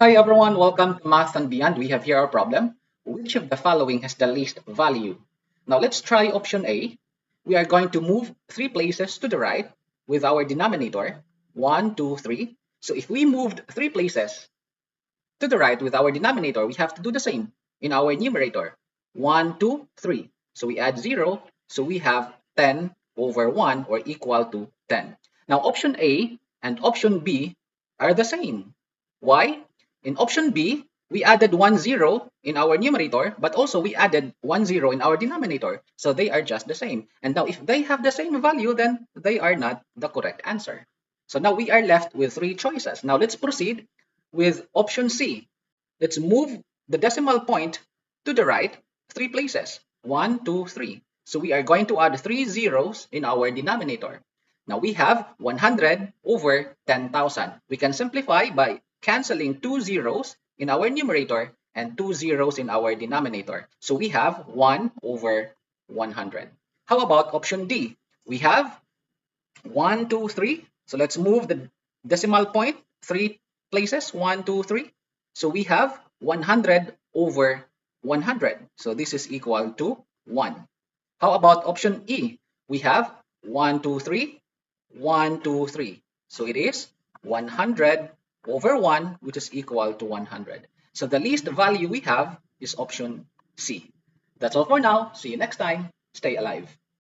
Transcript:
Hi everyone, welcome to Math and Beyond. We have here our problem. Which of the following has the least value? Now let's try option A. We are going to move 3 places to the right with our denominator, 1, 2, 3. So if we moved 3 places to the right with our denominator, we have to do the same in our numerator, 1, 2, 3. So we add 0, so we have 10 over 1 or equal to 10. Now option A and option B are the same. Why? In option B, we added 1 0 in our numerator, but also we added 1 0 in our denominator. So they are just the same. And now if they have the same value, then they are not the correct answer. So now we are left with 3 choices. Now let's proceed with option C. Let's move the decimal point to the right 3 places. 1, 2, 3. So we are going to add 3 zeros in our denominator. Now we have 100 over 10,000. We can simplify by canceling 2 zeros in our numerator and 2 zeros in our denominator. So we have 1 over 100. How about option D? We have 1, 2, 3. So let's move the decimal point 3 places. 1, 2, 3. So we have 100 over 100. So this is equal to 1. How about option E? We have 1, 2, 3, 1, 2, 3. So it is 100 over 1, which is equal to 100. So the least value we have is option C. That's all for now. See you next time. Stay alive.